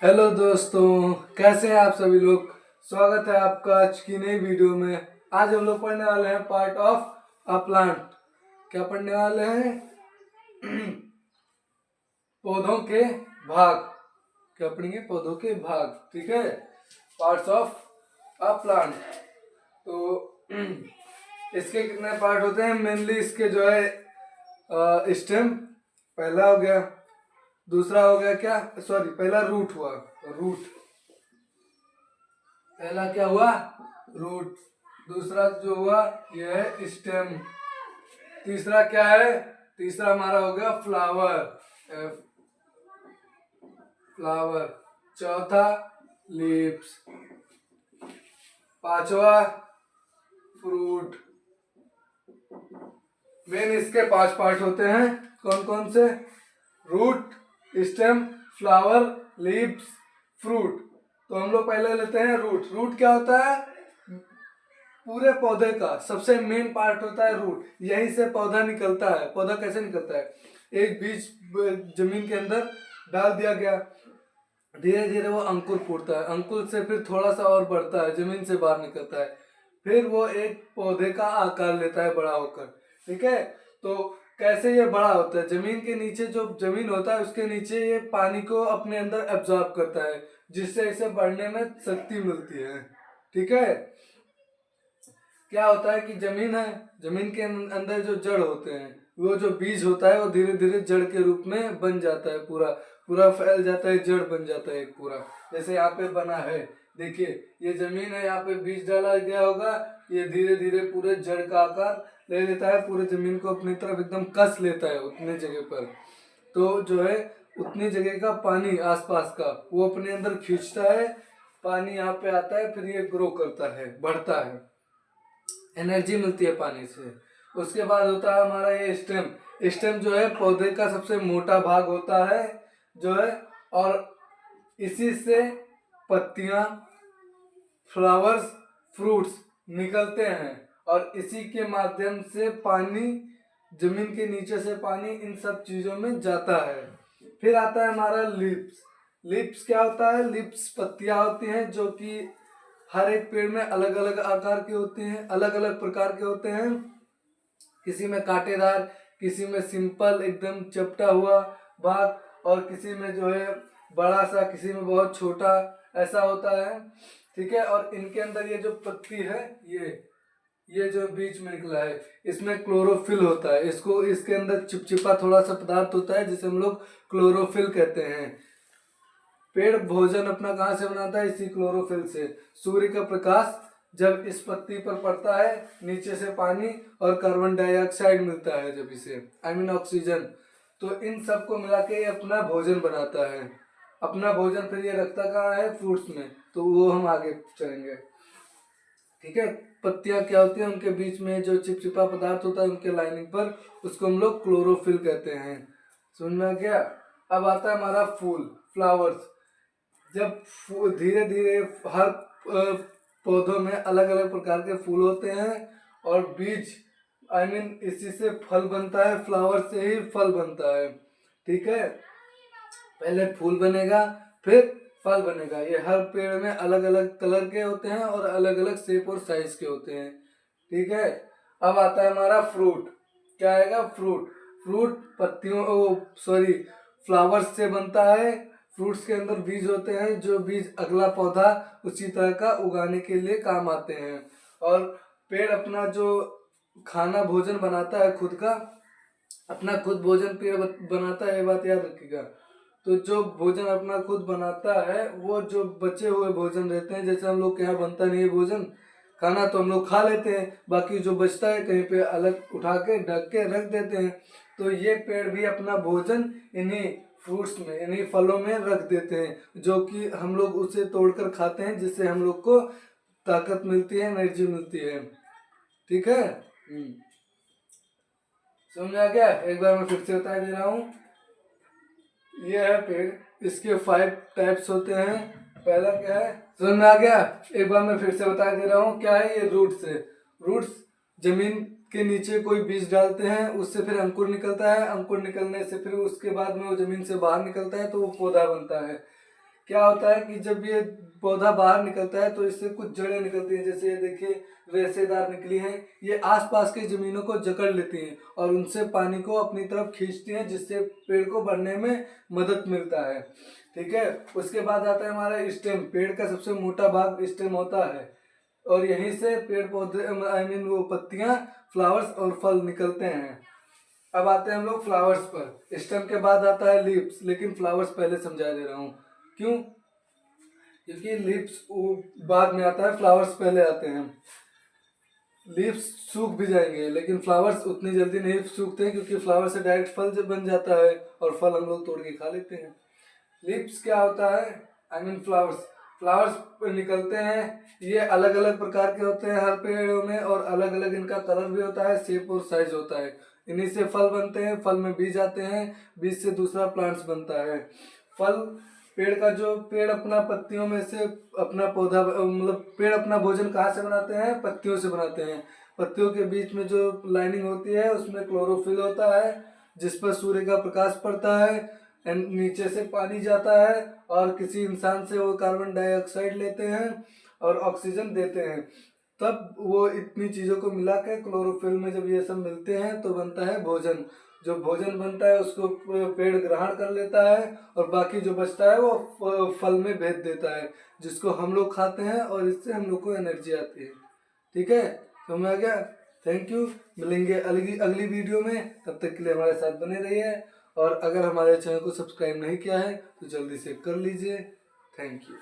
Hello दोस्तों, कैसे हैं आप सभी लोग। स्वागत है आपका आज की नई वीडियो में। आज हम लोग पढ़ने वाले हैं पार्ट ऑफ अ प्लांट। क्या पढ़ने वाले हैं? पौधों के भाग। क्या पढ़ेंगे? पौधों के भाग। ठीक है, पार्ट्स ऑफ अ प्लांट। तो इसके कितने पार्ट होते हैं? मेनली इसके जो है स्टेम पहला हो गया, दूसरा हो गया क्या, सॉरी, पहला रूट हुआ। रूट पहला क्या हुआ? रूट। दूसरा जो हुआ ये है स्टेम। तीसरा क्या है? तीसरा हमारा हो गया फ्लावर। फ्लावर। चौथा लीव्स। पांचवा फ्रूट। मेन इसके 5 पार्ट होते हैं। कौन कौन से? Root, stem, flower, leaves, fruit. तो हम लोग पहले लेते हैं रूट। रूट क्या होता है? पूरे पौधे का सबसे मेन पार्ट होता है रूट। यहीं से पौधा निकलता है। पौधा कैसे निकलता है? एक बीज जमीन के अंदर डाल दिया गया, धीरे धीरे वो अंकुर फूटता है, अंकुर से फिर थोड़ा सा और बढ़ता है, जमीन से बाहर निकलता है, फिर वो एक पौधे का आकार लेता है बड़ा होकर। ठीक है, तो कैसे ये बड़ा होता है? जमीन के नीचे जो जमीन होता है उसके नीचे ये पानी को अपने अंदर एब्जॉर्ब करता है, जिससे इसे बढ़ने में शक्ति मिलती है। ठीक है, क्या होता है कि जमीन है, जमीन के अंदर जो जड़ होते हैं, वो जो बीज होता है वो धीरे धीरे जड़ के रूप में बन जाता है, पूरा पूरा फैल जाता है, जड़ बन जाता है एक पूरा। जैसे यहाँ पे बना है, देखिए ये जमीन है, यहाँ पे बीज डाला गया होगा, ये धीरे धीरे पूरे जड़ का आकार ले लेता है, पूरे जमीन को अपनी तरफ एकदम कस लेता है उतने जगह पर। तो जो है उतनी जगह का पानी आसपास का वो अपने अंदर खींचता है, पानी यहाँ पे आता है, फिर ये ग्रो करता है, बढ़ता है, एनर्जी मिलती है पानी से। उसके बाद होता है हमारा ये स्टेम। स्टेम जो है पौधे का सबसे मोटा भाग होता है जो है, और इसी से पत्तियां, फ्लावर्स, फ्रूट्स निकलते हैं, और इसी के माध्यम से पानी, जमीन के नीचे से पानी इन सब चीजों में जाता है। फिर आता है हमारा लिप्स। लिप्स क्या होता है? लिप्स पत्तियां होती हैं जो कि हर एक पेड़ में अलग अलग आकार के होते हैं, अलग अलग प्रकार के होते हैं। किसी में कांटेदार, किसी में सिंपल एकदम चपटा हुआ भाग, और किसी में जो है बड़ा सा, किसी में बहुत छोटा, ऐसा होता है। ठीक है, और इनके अंदर ये जो पत्ती है, ये जो बीच में निकला है, इसमें क्लोरोफिल होता है। इसको, इसके अंदर चिपचिपा थोड़ा सा पदार्थ होता है जिसे हम लोग क्लोरोफिल कहते हैं। पेड़ भोजन अपना कहाँ से बनाता है? इसी क्लोरोफिल से। सूर्य का प्रकाश जब इस पत्ती पर पड़ता है, नीचे से पानी और कार्बन डाइऑक्साइड मिलता है जब इसे, आई मीन ऑक्सीजन, तो इन सबको मिला के ये अपना भोजन बनाता है। अपना भोजन फिर ये रखता कहाँ है? फ्रूट्स में, तो वो हम आगे चलेंगे। ठीक है, पत्तियां क्या होती हैं? उनके बीच में जो चिपचिपा पदार्थ होता है उनके लाइनिंग पर, उसको हम लोग क्लोरोफिल कहते हैं। समझ में आ गया? अब आता है हमारा फूल, फ्लावर्स। जब धीरे धीरे हर पौधों में अलग अलग प्रकार के फूल होते हैं, और बीज, आई मीन इसी से फल बनता है, फ्लावर से ही फल बनता है। ठीक है, पहले फूल बनेगा, फिर फल बनेगा। ये हर पेड़ में अलग अलग कलर के होते हैं और अलग अलग शेप और साइज के होते हैं। ठीक है, अब आता है हमारा फ्रूट। क्या आएगा? फ्रूट। फ्रूट पत्तियों, सॉरी, फ्लावर्स से बनता है। फ्रूट्स के अंदर बीज होते हैं, जो बीज अगला पौधा उसी तरह का उगाने के लिए काम आते हैं। और पेड़ अपना जो खाना भोजन बनाता है खुद का, अपना खुद भोजन पेड़ बनाता है, ये बात याद रखिएगा। तो जो भोजन अपना खुद बनाता है, वो जो बचे हुए भोजन रहते हैं, जैसे हम लोग के यहाँ बनता नहीं है भोजन, खाना तो हम लोग खा लेते हैं, बाकी जो बचता है कहीं पे अलग उठा के ढक के रख देते हैं। तो ये पेड़ भी अपना भोजन इन्हीं फ्रूट्स में, इन्हीं फलों में रख देते हैं, जो कि हम लोग उसे तोड़कर खाते हैं, जिससे हम लोग को ताकत मिलती है, एनर्जी मिलती है। ठीक है, समझ आ गया? एक बार मैं फिर से बता दे रहा हूँ। ये है पेड़, इसके 5 टाइप्स होते हैं। पहला क्या है? समझ में आ गया? एक बार मैं फिर से बता दे रहा हूँ। क्या है ये? रूट्स है। रूट्स जमीन के नीचे कोई बीज डालते हैं, उससे फिर अंकुर निकलता है, अंकुर निकलने से फिर उसके बाद में वो जमीन से बाहर निकलता है, तो वो पौधा बनता है। क्या होता है कि जब ये पौधा बाहर निकलता है तो इससे कुछ जड़ें निकलती हैं, जैसे ये देखिए रेशेदार निकली हैं। ये आसपास की जमीनों को जकड़ लेती हैं और उनसे पानी को अपनी तरफ खींचती हैं, जिससे पेड़ को बढ़ने में मदद मिलता है। ठीक है, उसके बाद आता है हमारा स्टेम। पेड़ का सबसे मोटा भाग स्टेम होता है और यहीं से पेड़ पौधे आई मीन वो पत्तियां, फ्लावर्स और फल निकलते हैं। अब आते हैं हम लोग फ्लावर्स पर। स्टेम के बाद आता है लीव्स, लेकिन फ्लावर्स पहले समझा दे रहा हूँ। क्यों? क्योंकि लीव्स बाद में आता है, फ्लावर्स पहले आते हैं। लीव्स सूख भी जाएंगे लेकिन फ्लावर्स उतनी जल्दी नहीं सूखते, क्योंकि फ्लावर से डायरेक्ट फल जब बन जाता है और फल हम लोग तोड़ के खा लेते हैं। लीव्स क्या होता है? I mean flowers. फ्लावर्स निकलते हैं, ये अलग अलग प्रकार के होते हैं हर पेड़ों में, और अलग अलग इनका कलर भी होता है, शेप और साइज होता है। इन्हीं से फल बनते हैं, फल में बीज आते हैं, बीज से दूसरा प्लांट्स बनता है। फल पेड़ का जो पेड़ अपना पत्तियों में से अपना पौधा मतलब पेड़ अपना भोजन कहाँ से बनाते हैं? पत्तियों से बनाते हैं। पत्तियों के बीच में जो लाइनिंग होती है उसमें क्लोरोफिल होता है, जिस पर सूर्य का प्रकाश पड़ता है एंड नीचे से पानी जाता है और किसी इंसान से वो कार्बन डाइऑक्साइड लेते हैं और ऑक्सीजन देते हैं। तब वो इतनी चीज़ों को मिला के क्लोरोफिल में जब ये सब मिलते हैं तो बनता है भोजन। जो भोजन बनता है उसको पेड़ ग्रहण कर लेता है और बाकी जो बचता है वो फल में भेज देता है, जिसको हम लोग खाते हैं और इससे हम लोग को एनर्जी आती है। ठीक है, समझ में आ गया? Thank you. मिलेंगे अगली अगली वीडियो में, तब तक के लिए हमारे साथ बने रहिए। और अगर हमारे चैनल को सब्सक्राइब नहीं किया है तो जल्दी से कर लीजिए। Thank you.